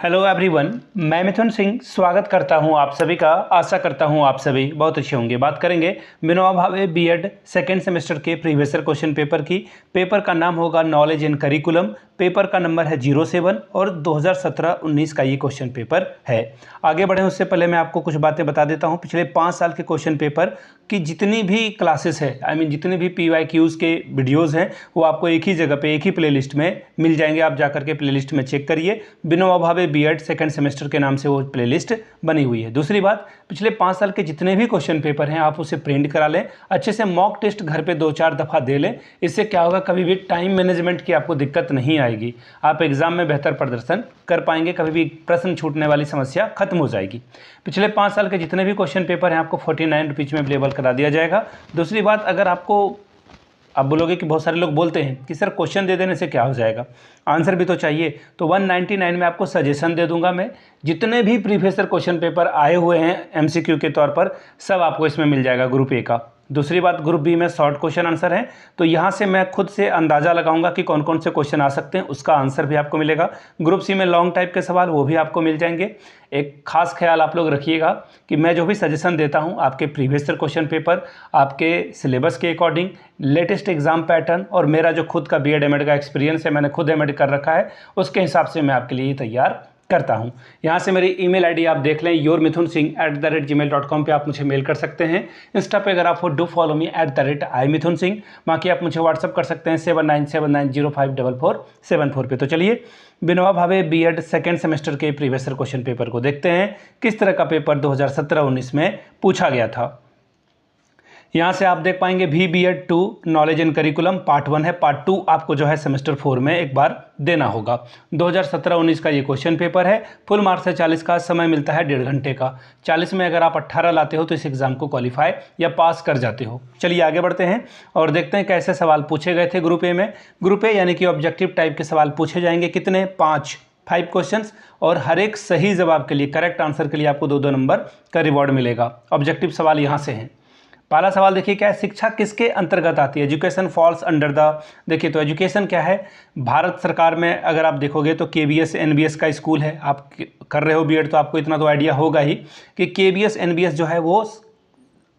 Hello everyone, मैं मिथुन सिंह स्वागत करता हूं आप सभी का। आशा करता हूं आप सभी बहुत अच्छे होंगे। बात करेंगे Vinoba Bhave BEd second semester के प्रीवियस ईयर क्वेश्चन पेपर की। पेपर का नाम होगा नॉलेज इन करिकुलम। पेपर का नंबर है 07 और 2017-19 का ये क्वेश्चन पेपर है। आगे बढ़ें उससे पहले मैं आपको कुछ बातें बता देता हूँ। पिछले 5 साल के क्वेश्चन पेपर की जितनी भी क्लासेस है जितने भी PYQs के वीडियोज़ हैं वो आपको एक ही जगह पे एक ही प्लेलिस्ट में मिल जाएंगे। आप जाकर के प्लेलिस्ट में चेक करिए। Vinoba Bhave BEd second semester के नाम से वो प्लेलिस्ट बनी हुई है। दूसरी बात, पिछले 5 साल के जितने भी क्वेश्चन पेपर हैं आप उसे प्रिंट करा लें, अच्छे से मॉक टेस्ट घर पे 2-4 दफ़ा दे लें। इससे क्या होगा, कभी भी टाइम मैनेजमेंट की आपको दिक्कत नहीं आएगी। आप एग्जाम में बेहतर प्रदर्शन कर पाएंगे, कभी भी प्रश्न छूटने वाली समस्या खत्म हो जाएगी। पिछले 5 साल के जितने भी क्वेश्चन पेपर हैं आपको 49 रुपीज़ में अवेलेबल करा दिया जाएगा। दूसरी बात, अगर आप बोलोगे कि बहुत सारे लोग बोलते हैं कि सर क्वेश्चन दे देने से क्या हो जाएगा, आंसर भी तो चाहिए, तो 199 में आपको सजेशन दे दूंगा मैं। जितने भी प्रीवियस ईयर क्वेश्चन पेपर आए हुए हैं MCQ के तौर पर सब आपको इसमें मिल जाएगा ग्रुप ए का। दूसरी बात, ग्रुप बी में शॉर्ट क्वेश्चन आंसर है, तो यहाँ से मैं खुद से अंदाज़ा लगाऊंगा कि कौन कौन से क्वेश्चन आ सकते हैं, उसका आंसर भी आपको मिलेगा। ग्रुप सी में लॉन्ग टाइप के सवाल वो भी आपको मिल जाएंगे। एक खास ख्याल आप लोग रखिएगा कि मैं जो भी सजेशन देता हूँ आपके प्रीवियस ईयर क्वेश्चन पेपर, आपके सिलेबस के अकॉर्डिंग, लेटेस्ट एग्जाम पैटर्न और मेरा जो खुद का BEd MAd का एक्सपीरियंस है, मैंने खुद MAd कर रखा है, उसके हिसाब से मैं आपके लिए तैयार करता हूं। यहाँ से मेरी email ID आप देख लें, yourmithunsingh@gmail.com पे आप मुझे मेल कर सकते हैं। इंस्टा पे अगर आप डू फॉलो मी @imithunsingh। बाकी आप मुझे व्हाट्सअप कर सकते हैं 7979054474 पे। तो चलिए Vinoba Bhave BEd second semester के प्रीवियस ईयर क्वेश्चन पेपर को देखते हैं, किस तरह का पेपर 2017-19 में पूछा गया था। यहाँ से आप देख पाएंगे VBEd 2 knowledge in curriculum part 1 है। पार्ट 2 आपको जो है सेमेस्टर 4 में एक बार देना होगा। 2017-19 का ये क्वेश्चन पेपर है। फुल मार्क्स है 40 का, समय मिलता है 1.5 घंटे का। 40 में अगर आप 18 लाते हो तो इस एग्जाम को क्वालिफाई या पास कर जाते हो। चलिए आगे बढ़ते हैं और देखते हैं कैसे सवाल पूछे गए थे ग्रुप ए में। ग्रुप ए यानी कि ऑब्जेक्टिव टाइप के सवाल पूछे जाएंगे। कितने? 5 क्वेश्चंस, और हर एक सही जवाब के लिए, करेक्ट आंसर के लिए आपको 2-2 नंबर का रिवॉर्ड मिलेगा। ऑब्जेक्टिव सवाल यहाँ से हैं। पहला सवाल देखिए क्या है, शिक्षा किसके अंतर्गत आती है? Education falls under the. देखिए तो एजुकेशन क्या है, भारत सरकार में अगर आप देखोगे तो KVS NVS का स्कूल है। आप कर रहे हो बीएड तो आपको इतना तो आइडिया होगा ही कि KVS NVS जो है वो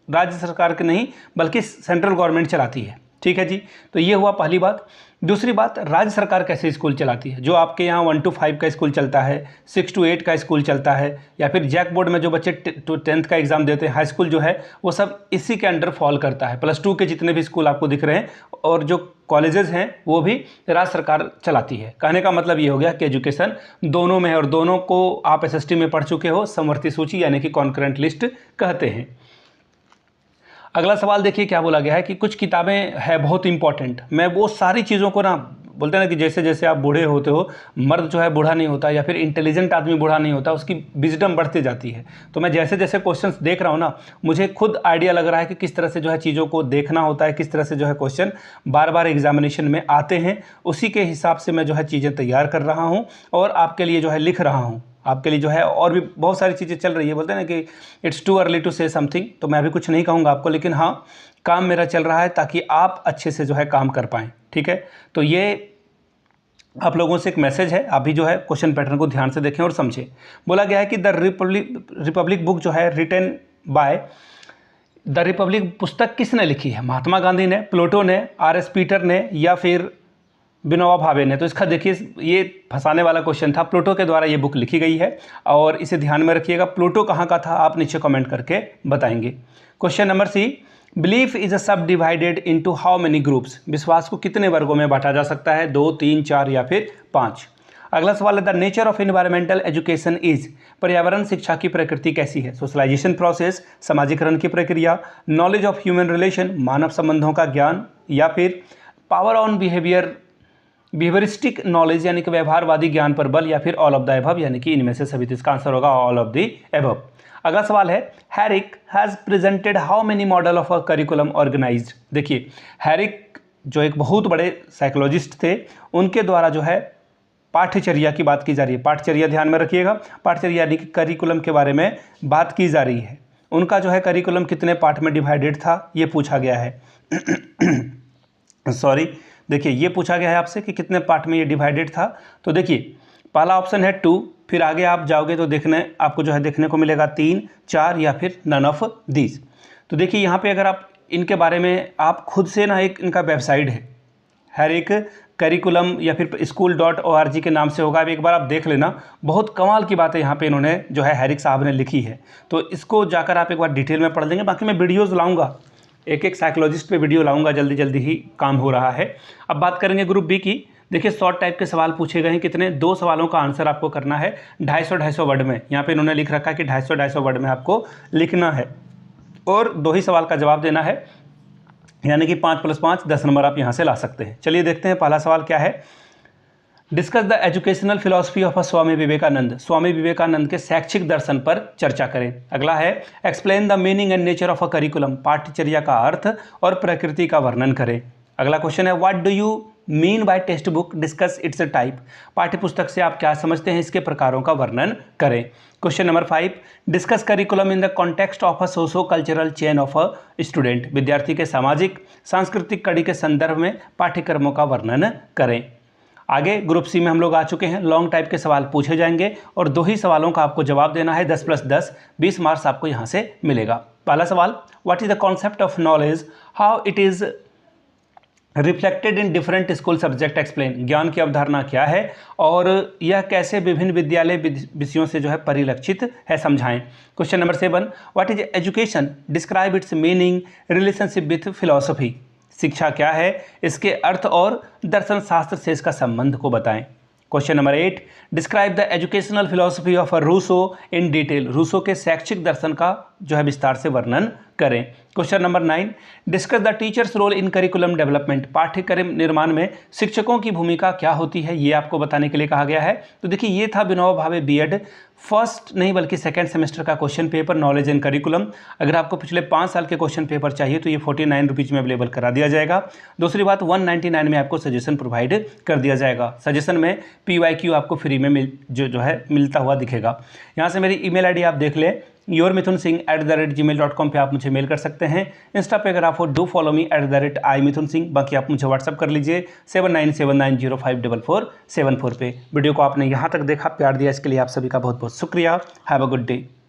राज्य सरकार के नहीं बल्कि सेंट्रल गवर्नमेंट चलाती है। ठीक है जी, तो ये हुआ पहली बात। दूसरी बात, राज्य सरकार कैसे स्कूल चलाती है? जो आपके यहाँ 1 to 5 का स्कूल चलता है, 6 to 8 का स्कूल चलता है, या फिर जैक बोर्ड में जो बच्चे 10th का एग्जाम देते हैं, हाई स्कूल जो है वो सब इसी के अंडर फॉल करता है। +2 के जितने भी स्कूल आपको दिख रहे हैं और जो कॉलेजेस हैं वो भी राज्य सरकार चलाती है। कहने का मतलब ये हो गया कि एजुकेशन दोनों में है, और दोनों को आप SST में पढ़ चुके हो, समवर्ती सूची यानी कि कॉन्करेंट लिस्ट कहते हैं। अगला सवाल देखिए क्या बोला गया है कि कुछ किताबें है बहुत इंपॉर्टेंट। मैं वो सारी चीज़ों को ना, बोलते हैं ना कि जैसे जैसे आप बूढ़े होते हो, मर्द जो है बूढ़ा नहीं होता, या फिर इंटेलिजेंट आदमी बूढ़ा नहीं होता, उसकी विजडम बढ़ती जाती है। तो मैं जैसे जैसे क्वेश्चंस देख रहा हूँ ना, मुझे खुद आइडिया लग रहा है कि किस तरह से जो है चीज़ों को देखना होता है, किस तरह से जो है क्वेश्चन बार बार एग्जामिनेशन में आते हैं। उसी के हिसाब से मैं जो है चीज़ें तैयार कर रहा हूँ और आपके लिए जो है लिख रहा हूँ। आपके लिए जो है और भी बहुत सारी चीज़ें चल रही है। बोलते हैं ना कि it's too early to say something, तो मैं अभी कुछ नहीं कहूँगा आपको, लेकिन हाँ काम मेरा चल रहा है ताकि आप अच्छे से जो है काम कर पाएँ। ठीक है, तो ये आप लोगों से एक मैसेज है, आप भी जो है क्वेश्चन पैटर्न को ध्यान से देखें और समझें। बोला गया है कि द रिपब्लिक बुक जो है रिटन बाय द रिपब्लिक पुस्तक किसने लिखी है? महात्मा गांधी ने, प्लेटो ने, RS पीटर ने, या फिर विनोबा भावे ने? तो इसका देखिए ये फंसाने वाला क्वेश्चन था। प्लेटो के द्वारा ये बुक लिखी गई है और इसे ध्यान में रखिएगा। प्लेटो कहाँ का था आप नीचे कमेंट करके बताएंगे। Question number C, belief is a subdivided into how many groups? विश्वास को कितने वर्गों में बांटा जा सकता है? 2, 3, 4 या फिर 5? अगला सवाल है the nature of environmental education is? पर्यावरण शिक्षा की प्रकृति कैसी है? सोशलाइजेशन प्रोसेस, समाजीकरण की प्रक्रिया, नॉलेज ऑफ ह्यूमन रिलेशन, मानव संबंधों का ज्ञान, या फिर पावर ऑन बिहेवियरिस्टिक नॉलेज यानी कि व्यवहारवादी ज्ञान पर बल, या फिर ऑल ऑफ द एबव यानी कि इनमें से सभी? तो इसका आंसर होगा ऑल ऑफ द एबव। अगला सवाल है Herrick has presented how many model of a curriculum organized? देखिए हैरिक जो एक बहुत बड़े साइकोलॉजिस्ट थे, उनके द्वारा जो है पाठ्यचर्या की बात की जा रही है। पाठ्यचर्या ध्यान में रखिएगा, पाठ्यचर्या यानी कि करिकुलम के बारे में बात की जा रही है। उनका जो है करिकुलम कितने पार्ट में डिवाइडेड था ये पूछा गया है। सॉरी, देखिए ये पूछा गया है आपसे कि कितने पार्ट में ये डिवाइडेड था। तो देखिए पहला ऑप्शन है 2, फिर आगे आप जाओगे तो आपको जो है देखने को मिलेगा 3, 4 या फिर नन ऑफ दीज। तो देखिए यहाँ पे अगर आप इनके बारे में आप खुद से ना, एक इनका वेबसाइट है, हर एक करिकुलम या फिर school.org के नाम से होगा। अब एक बार आप देख लेना, बहुत कमाल की बात है यहाँ पे इन्होंने जो है हैरिक साहब ने लिखी है, तो इसको जाकर आप एक बार डिटेल में पढ़ लेंगे। बाकी मैं वीडियोज़ लाऊंगा, एक साइकोलॉजिस्ट पे वीडियो लाऊंगा, जल्दी जल्दी ही काम हो रहा है। अब बात करेंगे ग्रुप बी की। देखिए शॉर्ट टाइप के सवाल पूछे गए हैं, कितने 2 सवालों का आंसर आपको करना है 250-250 वर्ड में। यहाँ पे इन्होंने लिख रखा है कि 250-250 वर्ड में आपको लिखना है और 2 ही सवाल का जवाब देना है, यानी कि 5 + 5 10 नंबर आप यहाँ से ला सकते हैं। चलिए देखते हैं पहला सवाल क्या है। Discuss the educational philosophy of Swami Vivekananda. Swami Vivekananda के शैक्षिक दर्शन पर चर्चा करें। अगला है explain the meaning and nature of a curriculum. पाठ्यचर्या का अर्थ और प्रकृति का वर्णन करें। अगला क्वेश्चन है what do you mean by text book, discuss it's type. पाठ्यपुस्तक से आप क्या समझते हैं, इसके प्रकारों का वर्णन करें। Question number 5 discuss curriculum in the context of a socio cultural chain of a student. विद्यार्थी के सामाजिक सांस्कृतिक कड़ी के संदर्भ में पाठ्यक्रमों का वर्णन करें। आगे ग्रुप सी में हम लोग आ चुके हैं। लॉन्ग टाइप के सवाल पूछे जाएंगे और 2 ही सवालों का आपको जवाब देना है। 10 + 10 20 मार्क्स आपको यहाँ से मिलेगा। पहला सवाल what is the concept of knowledge, how it is reflected in different school subject, explain. ज्ञान की अवधारणा क्या है और यह कैसे विभिन्न विद्यालय विषयों से जो है परिलक्षित है, समझाएं। Question number 7 what is education, describe it's meaning, relationship with philosophy. शिक्षा क्या है, इसके अर्थ और दर्शन शास्त्र से इसका संबंध को बताएं। Question number 8 describe the educational philosophy of Rousseau in detail. Rousseau के शैक्षिक दर्शन का जो है विस्तार से वर्णन करें। Question number 9 discuss the teacher's role in curriculum development. पाठ्यक्रम निर्माण में शिक्षकों की भूमिका क्या होती है, ये आपको बताने के लिए कहा गया है। तो देखिए ये था विनोबा भावे बीएड फर्स्ट नहीं बल्कि सेकेंड सेमेस्टर का question paper knowledge and curriculum. अगर आपको पिछले 5 साल के क्वेश्चन पेपर चाहिए तो ये 49 रुपीज़ में अवेलेबल करा दिया जाएगा। दूसरी बात 199 में आपको सजेशन प्रोवाइड कर दिया जाएगा। सजेशन में PYQ आपको फ्री में जो है मिलता हुआ दिखेगा। यहाँ से मेरी email ID आप देख लें, yourmithunsingh@gmail.com पे आप मुझे मेल कर सकते हैं। इंस्टा पे अगर आप हो डू फॉलो मी @imithunsingh। बाकी आप मुझे व्हाट्सअप कर लीजिए 7979054474 पे। वीडियो को आपने यहाँ तक देखा, प्यार दिया, इसके लिए आप सभी का बहुत बहुत शुक्रिया। Have a good day.